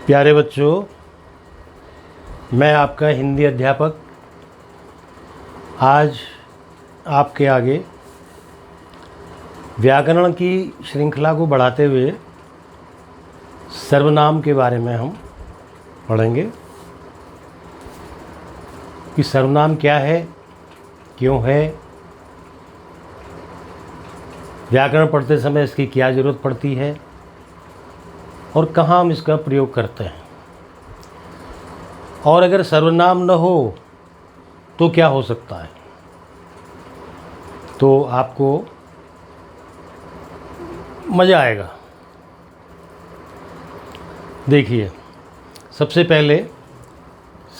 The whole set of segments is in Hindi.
प्यारे बच्चों, मैं आपका हिंदी अध्यापक आज आपके आगे व्याकरण की श्रृंखला को बढ़ाते हुए सर्वनाम के बारे में हम पढ़ेंगे कि सर्वनाम क्या है, क्यों है, व्याकरण पढ़ते समय इसकी क्या ज़रूरत पड़ती है और कहाँ हम इसका प्रयोग करते हैं। और अगर सर्वनाम न हो तो क्या हो सकता है, तो आपको मज़ा आएगा। देखिए, सबसे पहले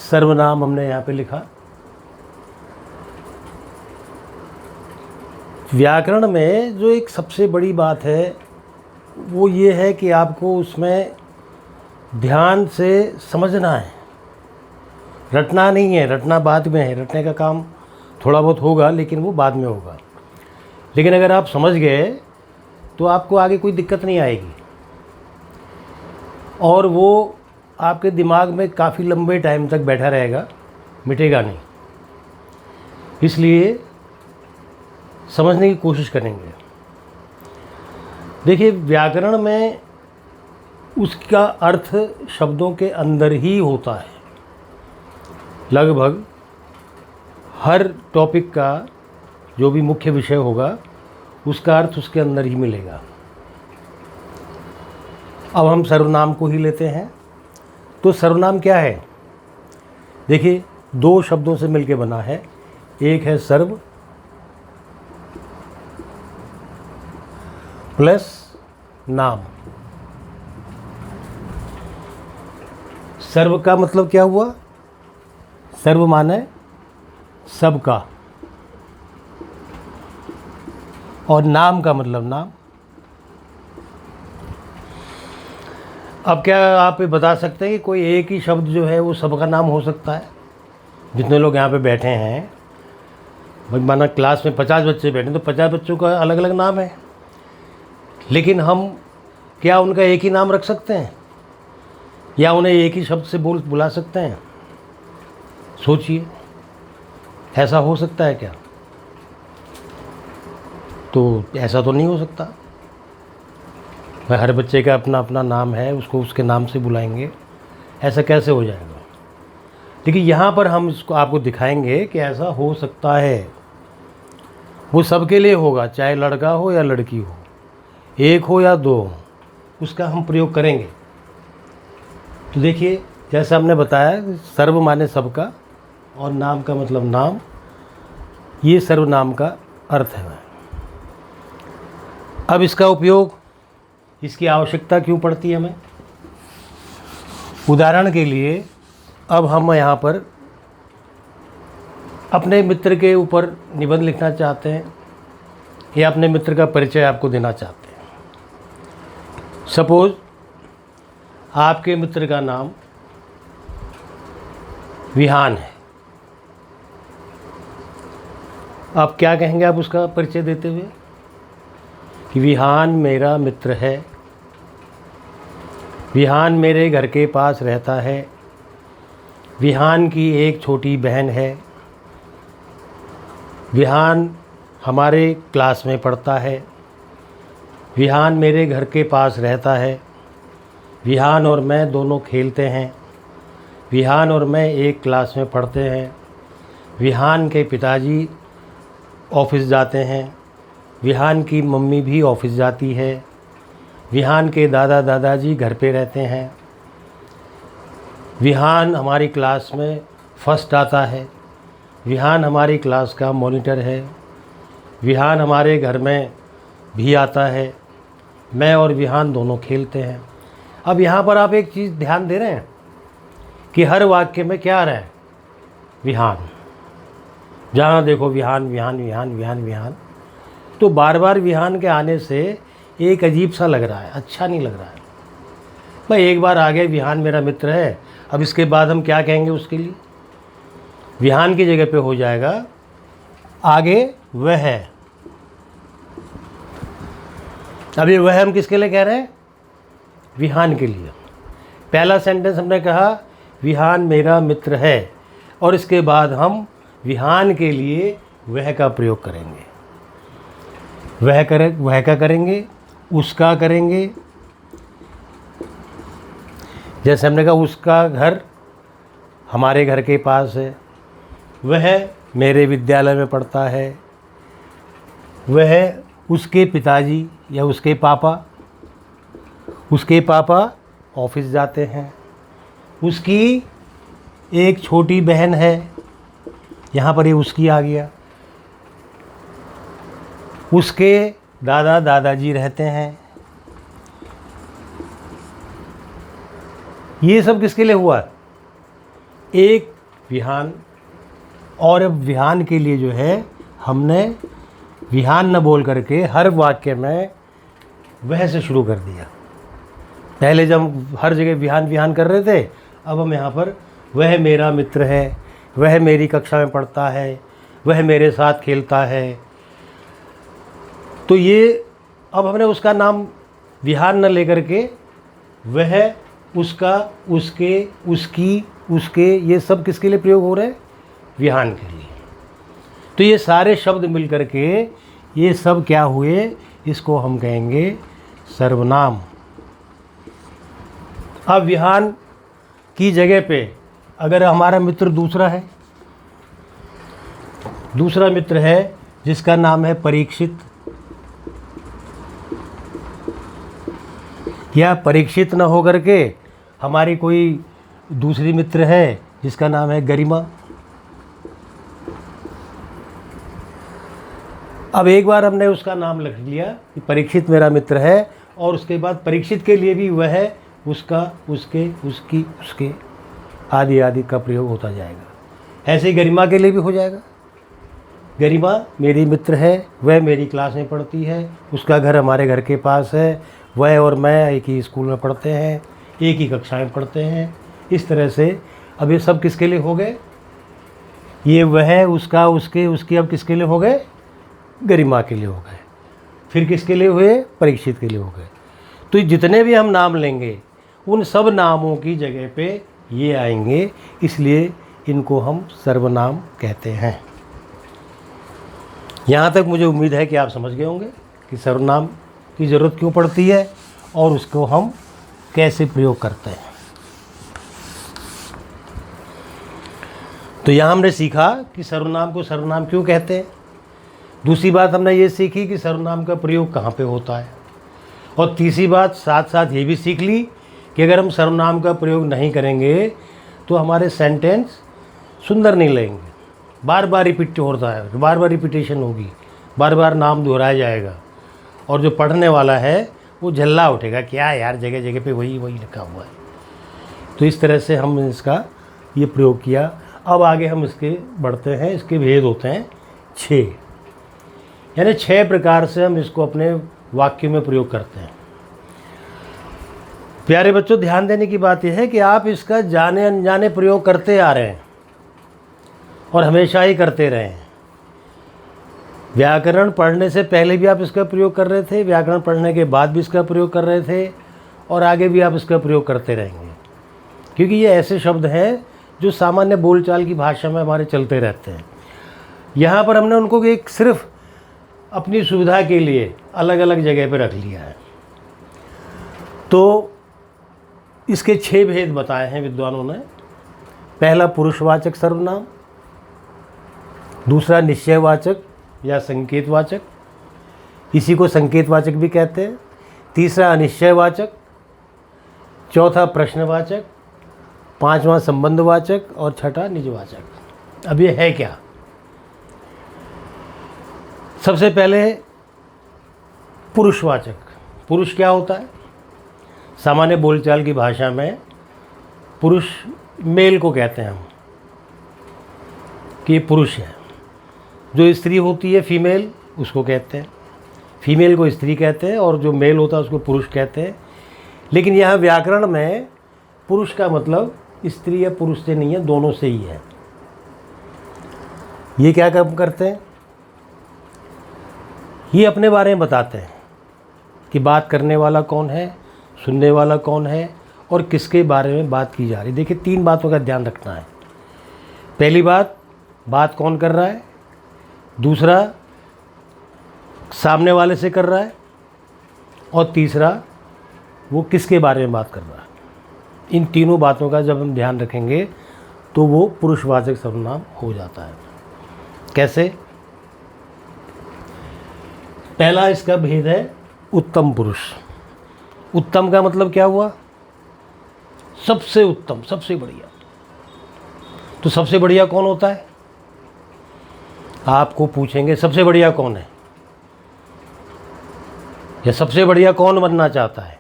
सर्वनाम हमने यहाँ पे लिखा। व्याकरण में जो एक सबसे बड़ी बात है वो ये है कि आपको उसमें ध्यान से समझना है, रटना नहीं है। रटना बाद में है, रटने का काम थोड़ा बहुत होगा लेकिन वो बाद में होगा। लेकिन अगर आप समझ गए तो आपको आगे कोई दिक्कत नहीं आएगी और वो आपके दिमाग में काफ़ी लंबे टाइम तक बैठा रहेगा, मिटेगा नहीं। इसलिए समझने की कोशिश करेंगे। देखिए, व्याकरण में उसका अर्थ शब्दों के अंदर ही होता है। लगभग हर टॉपिक का जो भी मुख्य विषय होगा उसका अर्थ उसके अंदर ही मिलेगा। अब हम सर्वनाम को ही लेते हैं। तो सर्वनाम क्या है? देखिए, दो शब्दों से मिलकर बना है। एक है सर्व प्लस नाम। सर्व का मतलब क्या हुआ? सर्व माने सबका, और नाम का मतलब नाम। अब क्या आप ये बता सकते हैं कि कोई एक ही शब्द जो है वो सबका नाम हो सकता है? जितने लोग यहाँ पे बैठे हैं, भाई माना क्लास में 50 बच्चे बैठे तो 50 बच्चों का अलग अलग नाम है, लेकिन हम क्या उनका एक ही नाम रख सकते हैं या उन्हें एक ही शब्द से बुला सकते हैं? सोचिए, ऐसा हो सकता है क्या? तो ऐसा तो नहीं हो सकता। भाई हर बच्चे का अपना अपना नाम है, उसको उसके नाम से बुलाएंगे, ऐसा कैसे हो जाएगा? लेकिन यहाँ पर हम इसको आपको दिखाएंगे कि ऐसा हो सकता है। वो सबके लिए होगा, चाहे लड़का हो या लड़की हो, एक हो या दो हो, उसका हम प्रयोग करेंगे। तो देखिए, जैसा हमने बताया, सर्व माने सबका और नाम का मतलब नाम, ये सर्वनाम का अर्थ है। अब इसका उपयोग, इसकी आवश्यकता क्यों पड़ती है हमें? उदाहरण के लिए अब हम यहाँ पर अपने मित्र के ऊपर निबंध लिखना चाहते हैं या अपने मित्र का परिचय आपको देना चाहते हैं। सपोज़ आपके मित्र का नाम विहान है। आप क्या कहेंगे आप उसका परिचय देते हुए? कि विहान मेरा मित्र है, विहान मेरे घर के पास रहता है, विहान की एक छोटी बहन है, विहान हमारे क्लास में पढ़ता है, विहान मेरे घर के पास रहता है, विहान और मैं दोनों खेलते हैं, विहान और मैं एक क्लास में पढ़ते हैं, विहान के पिताजी ऑफिस जाते हैं, विहान की मम्मी भी ऑफिस जाती है, विहान के दादा दादाजी घर पे रहते हैं, विहान हमारी क्लास में फर्स्ट आता है, विहान हमारी क्लास का मॉनिटर है, विहान हमारे घर में भी आता है, मैं और विहान दोनों खेलते हैं। अब यहाँ पर आप एक चीज़ ध्यान दे रहे हैं कि हर वाक्य में क्या आ रहा है? विहान। जहाँ देखो विहान विहान विहान विहान विहान। तो बार बार विहान के आने से एक अजीब सा लग रहा है, अच्छा नहीं लग रहा है। भाई एक बार आ गया, विहान मेरा मित्र है, अब इसके बाद हम क्या कहेंगे उसके लिए? विहान की जगह पे हो जाएगा आगे वह है। अब ये वह हम किसके लिए कह रहे हैं? विहान के लिए। पहला सेंटेंस हमने कहा विहान मेरा मित्र है, और इसके बाद हम विहान के लिए वह का प्रयोग करेंगे। वह का करेंगे, उसका करेंगे। जैसे हमने कहा उसका घर हमारे घर के पास है, वह मेरे विद्यालय में पढ़ता है, वह उसके पिताजी या उसके पापा ऑफिस जाते हैं, उसकी एक छोटी बहन है, यहाँ पर ये उसकी आ गया, उसके दादा दादाजी रहते हैं। ये सब किसके लिए हुआ? एक विहान। और अब विहान के लिए जो है हमने विहान न बोल करके हर वाक्य में वह से शुरू कर दिया। पहले जब हम हर जगह विहान विहान कर रहे थे, अब हम यहाँ पर वह मेरा मित्र है, वह मेरी कक्षा में पढ़ता है, वह मेरे साथ खेलता है। तो ये अब हमने उसका नाम विहान न लेकर के वह, उसका, उसके, उसकी, उसके, ये सब किसके लिए प्रयोग हो रहे हैं? विहान के लिए। तो ये सारे शब्द मिल कर के ये सब क्या हुए? इसको हम कहेंगे सर्वनाम। अब विहान की जगह पे अगर हमारा मित्र दूसरा मित्र है जिसका नाम है परीक्षित, या परीक्षित न हो करके हमारी कोई दूसरी मित्र है जिसका नाम है गरिमा। अब एक बार हमने उसका नाम लिख लिया कि परीक्षित मेरा मित्र है, और उसके बाद परीक्षित के लिए भी वह, उसका, उसके, उसकी, उसके आदि आदि का प्रयोग होता जाएगा। ऐसे ही गरिमा के लिए भी हो जाएगा। गरिमा मेरी मित्र है, वह मेरी क्लास में पढ़ती है, उसका घर हमारे घर के पास है, वह और मैं एक ही स्कूल में पढ़ते हैं, एक ही कक्षा में पढ़ते हैं। इस तरह से अब ये सब किसके लिए हो गए? ये वह, उसका, उसके, उसकी अब किसके लिए हो गए? गरिमा के लिए हो गए। फिर किसके लिए हुए? परीक्षित के लिए हो गए। तो जितने भी हम नाम लेंगे उन सब नामों की जगह पे ये आएंगे, इसलिए इनको हम सर्वनाम कहते हैं। यहाँ तक मुझे उम्मीद है कि आप समझ गए होंगे कि सर्वनाम की ज़रूरत क्यों पड़ती है और उसको हम कैसे प्रयोग करते हैं। तो यहाँ हमने सीखा कि सर्वनाम को सर्वनाम क्यों कहते हैं। दूसरी बात हमने ये सीखी कि सर्वनाम का प्रयोग कहाँ पे होता है, और तीसरी बात साथ साथ ये भी सीख ली कि अगर हम सर्वनाम का प्रयोग नहीं करेंगे तो हमारे सेंटेंस सुंदर नहीं लगेंगे। बार बार रिपीट होता है, बार बार रिपीटेशन होगी, बार बार नाम दोहराया जाएगा, और जो पढ़ने वाला है वो झल्ला उठेगा, क्या यार जगह जगह पे वही वही लिखा हुआ है। तो इस तरह से हम इसका ये प्रयोग किया। अब आगे हम इसके बढ़ते हैं। इसके भेद होते हैं 6, यानी 6 प्रकार से हम इसको अपने वाक्य में प्रयोग करते हैं। प्यारे बच्चों, ध्यान देने की बात यह है कि आप इसका जाने अनजाने प्रयोग करते आ रहे हैं और हमेशा ही करते रहे हैं। व्याकरण पढ़ने से पहले भी आप इसका प्रयोग कर रहे थे, व्याकरण पढ़ने के बाद भी इसका प्रयोग कर रहे थे, और आगे भी आप इसका प्रयोग करते रहेंगे, क्योंकि ये ऐसे शब्द हैं जो सामान्य बोलचाल की भाषा में हमारे चलते रहते हैं। यहाँ पर हमने उनको एक सिर्फ अपनी सुविधा के लिए अलग अलग जगह पर रख लिया है। तो इसके 6 भेद बताए हैं विद्वानों ने। पहला पुरुषवाचक सर्वनाम, दूसरा निश्चयवाचक या संकेतवाचक, इसी को संकेतवाचक भी कहते हैं। तीसरा अनिश्चयवाचक, चौथा प्रश्नवाचक, पांचवा संबंधवाचक और छठा निजवाचक। अब ये है क्या? सबसे पहले पुरुषवाचक। पुरुष क्या होता है? सामान्य बोलचाल की भाषा में पुरुष मेल को कहते हैं हम, कि ये पुरुष है। जो स्त्री होती है फीमेल, उसको कहते हैं, फीमेल को स्त्री कहते हैं, और जो मेल होता है उसको पुरुष कहते हैं। लेकिन यहाँ व्याकरण में पुरुष का मतलब स्त्री या पुरुष से नहीं है, दोनों से ही है। ये क्या काम करते हैं? ये अपने बारे में बताते हैं कि बात करने वाला कौन है, सुनने वाला कौन है, और किसके बारे में बात की जा रही है। देखिए 3 बातों का ध्यान रखना है। पहली बात कौन कर रहा है, दूसरा सामने वाले से कर रहा है, और तीसरा वो किसके बारे में बात कर रहा है। इन तीनों बातों का जब हम ध्यान रखेंगे तो वो पुरुषवाचक सर्वनाम हो जाता है। कैसे? पहला इसका भेद है उत्तम पुरुष। उत्तम का मतलब क्या हुआ? सबसे उत्तम, सबसे बढ़िया। तो सबसे बढ़िया कौन होता है? आपको पूछेंगे सबसे बढ़िया कौन है, या सबसे बढ़िया कौन बनना चाहता है,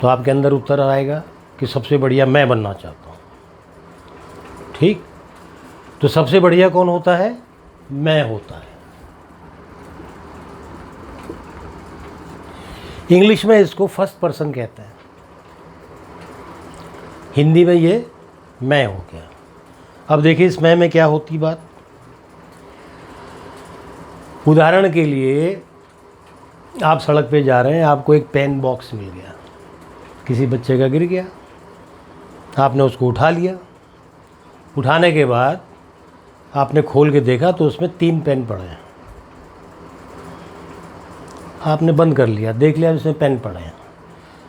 तो आपके अंदर उत्तर आएगा कि सबसे बढ़िया मैं बनना चाहता हूँ। ठीक, तो सबसे बढ़िया कौन होता है? मैं होता है। इंग्लिश में इसको फर्स्ट पर्सन कहते हैं, हिंदी में ये मैं हो गया। अब देखिए इस मैं में क्या होती बात। उदाहरण के लिए आप सड़क पे जा रहे हैं, आपको एक पेन बॉक्स मिल गया, किसी बच्चे का गिर गया, आपने उसको उठा लिया। उठाने के बाद आपने खोल के देखा तो उसमें 3 पेन पड़े हैं। आपने बंद कर लिया, देख लिया उसमें पेन पड़े हैं।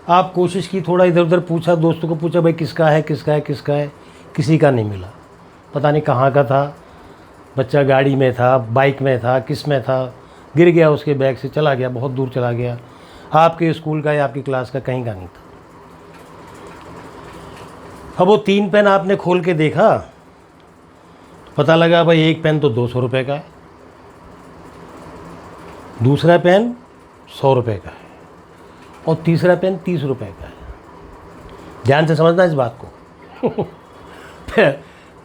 आप कोशिश की, थोड़ा इधर उधर पूछा, दोस्तों को पूछा भाई किसका है, किसका है, किसका है, किसी का नहीं मिला। पता नहीं कहाँ का था, बच्चा गाड़ी में था, बाइक में था, किस में था, गिर गया, उसके बैग से चला गया, बहुत दूर चला गया, आपके स्कूल का या आपकी क्लास का कहीं का नहीं था। अब वो 3 पेन आपने खोल के देखा तो पता लगा भाई एक पेन तो 200 रुपये का है, दूसरा पेन 100 रुपये का है, और तीसरा पेन 30 रुपये का है। ध्यान से समझना इस बात को।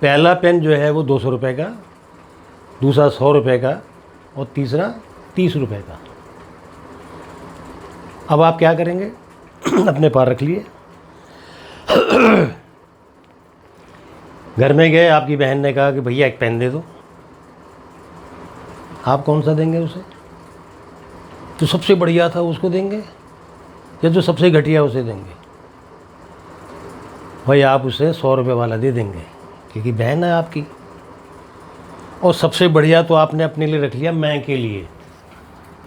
पहला पेन जो है वो 200 रुपये का, दूसरा 100 रुपये का, और तीसरा 30 रुपये का। अब आप क्या करेंगे? अपने पास रख लिए, घर में गए, आपकी बहन ने कहा कि भैया एक पेन दे दो। आप कौन सा देंगे उसे? जो सबसे बढ़िया था उसको देंगे, या जो सबसे घटिया उसे देंगे? भाई आप उसे 100 रुपये वाला दे देंगे, क्योंकि बहन है आपकी। और सबसे बढ़िया तो आपने अपने लिए रख लिया, मैं के लिए।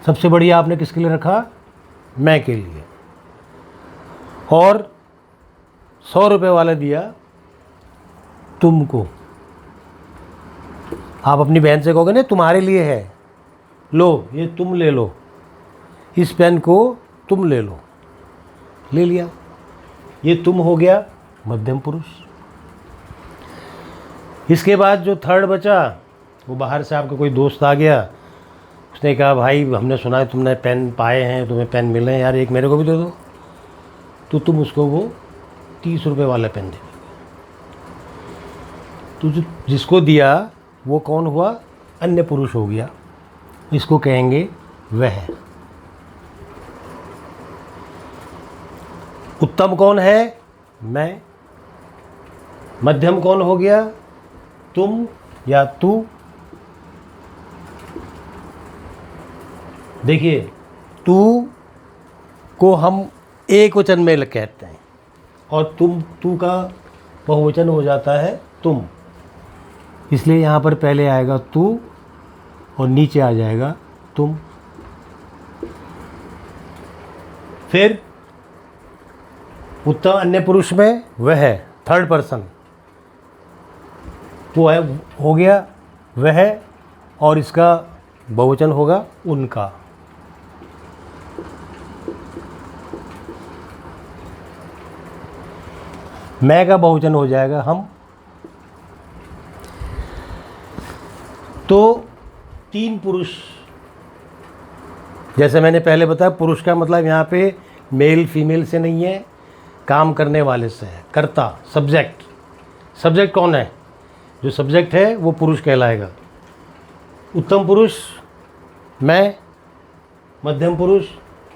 सबसे बढ़िया आपने किसके लिए रखा? मैं के लिए। और 100 रुपये वाला दिया तुमको। आप अपनी बहन से कहोगे ना तुम्हारे लिए है, लो ये तुम ले लो, इस पेन को तुम ले लो। ले लिया, ये तुम हो गया मध्यम पुरुष। इसके बाद जो थर्ड बचा, वो बाहर से आपका कोई दोस्त आ गया, उसने कहा भाई हमने सुना है तुमने पेन पाए हैं, तुम्हें पेन मिले हैं, यार एक मेरे को भी दे दो। तो तुम उसको वो 30 रुपये वाला पेन दे। तो जो जिसको दिया वो कौन हुआ? अन्य पुरुष हो गया। इसको कहेंगे वह। उत्तम कौन है? मैं। मध्यम कौन हो गया? तुम या तू। देखिए तू को हम एक वचन में कहते हैं, और तू का बहुवचन हो जाता है तुम। इसलिए यहाँ पर पहले आएगा तू और नीचे आ जाएगा तुम। फिर उत्तम अन्य पुरुष में वह है, थर्ड पर्सन, वो है हो गया वह, और इसका बहुवचन होगा उनका। मैं का बहुवचन हो जाएगा हम। तो 3 पुरुष, जैसे मैंने पहले बताया, पुरुष का मतलब यहाँ पे मेल फीमेल से नहीं है, काम करने वाले से है। कर्ता, सब्जेक्ट। सब्जेक्ट कौन है? जो सब्जेक्ट है वो पुरुष कहलाएगा। उत्तम पुरुष मैं, मध्यम पुरुष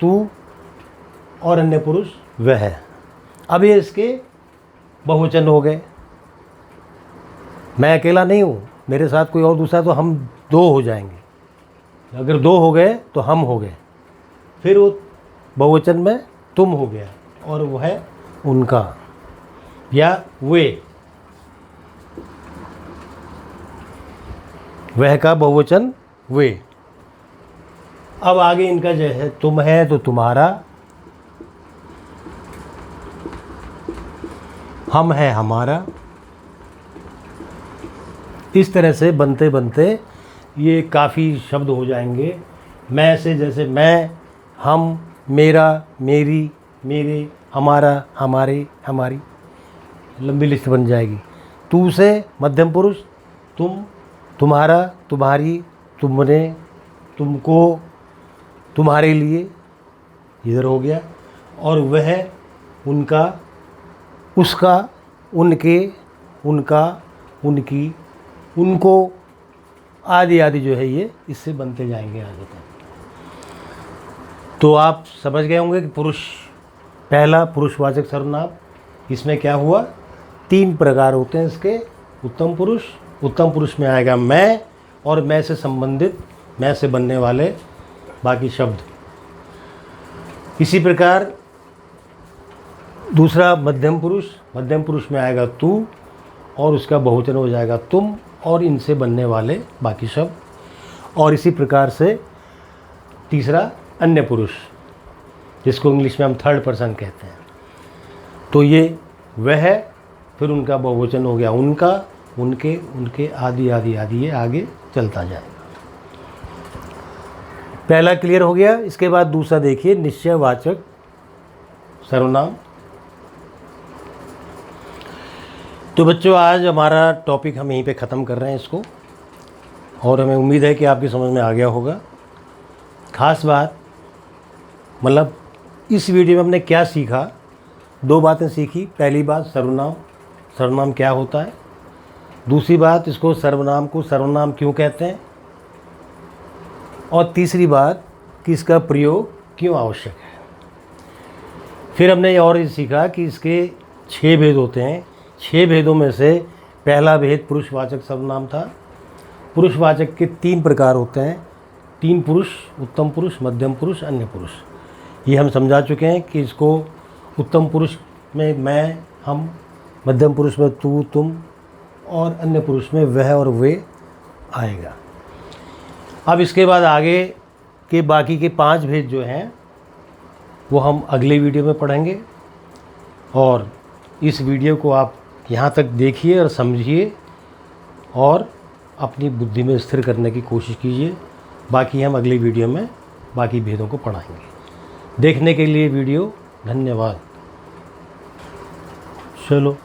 तू, और अन्य पुरुष वह है। अब ये इसके बहुवचन हो गए। मैं अकेला नहीं हूँ, मेरे साथ कोई और दूसरा, तो हम 2 हो जाएंगे। अगर 2 हो गए तो हम हो गए। फिर वो बहुवचन में तुम हो गया, और वो है उनका या वे, वह का बहुवचन वे। अब आगे इनका जो है तुम है तो तुम्हारा, हम है हमारा। इस तरह से बनते बनते ये काफ़ी शब्द हो जाएंगे। मैं से जैसे मैं, हम, मेरा, मेरी, मेरे, हमारा, हमारे, हमारी, लंबी लिस्ट बन जाएगी। तू से मध्यम पुरुष, तुम, तुम्हारा, तुम्हारी, तुमने, तुमको, तुम्हारे लिए, इधर हो गया। और वह, उनका, उसका, उनके, उनका, उनकी, उनको, आदि आदि जो है ये इससे बनते जाएंगे आगे तक। तो आप समझ गए होंगे कि पुरुष, पहला पुरुषवाचक सर्वनाम, इसमें क्या हुआ, 3 प्रकार होते हैं इसके। उत्तम पुरुष, उत्तम पुरुष में आएगा मैं और मैं से संबंधित, मैं से बनने वाले बाकी शब्द। इसी प्रकार दूसरा मध्यम पुरुष, मध्यम पुरुष में आएगा तू और उसका बहुवचन हो जाएगा तुम और इनसे बनने वाले बाकी शब्द। और इसी प्रकार से तीसरा अन्य पुरुष, जिसको इंग्लिश में हम थर्ड पर्सन कहते हैं। तो ये वह, फिर उनका बहुवचन हो गया उनका, उनके, उनके, आदि आदि आदि, ये आगे चलता जाएगा। पहला क्लियर हो गया। इसके बाद दूसरा देखिए, निश्चयवाचक सर्वनाम। तो बच्चों आज हमारा टॉपिक हम यहीं पे ख़त्म कर रहे हैं इसको, और हमें उम्मीद है कि आपकी समझ में आ गया होगा। ख़ास बात मतलब इस वीडियो में हमने क्या सीखा, 2 बातें सीखी। पहली बात सर्वनाम, सर्वनाम क्या होता है। दूसरी बात, इसको सर्वनाम को सर्वनाम क्यों कहते हैं। और तीसरी बात कि इसका प्रयोग क्यों आवश्यक है। फिर हमने ये और सीखा कि इसके 6 भेद होते हैं। 6 भेदों में से पहला भेद पुरुषवाचक सर्वनाम था। पुरुषवाचक के 3 प्रकार होते हैं, 3 पुरुष, उत्तम पुरुष, मध्यम पुरुष, अन्य पुरुष। ये हम समझा चुके हैं कि इसको उत्तम पुरुष में मैं, हम, मध्यम पुरुष में तू, तुम, और अन्य पुरुष में वह और वे आएगा। अब इसके बाद आगे के बाकी के 5 भेद जो हैं वो हम अगले वीडियो में पढ़ेंगे। और इस वीडियो को आप यहाँ तक देखिए और समझिए और अपनी बुद्धि में स्थिर करने की कोशिश कीजिए। बाकी हम अगली वीडियो में बाकी भेदों को पढ़ाएंगे। देखने के लिए वीडियो धन्यवाद। चलो।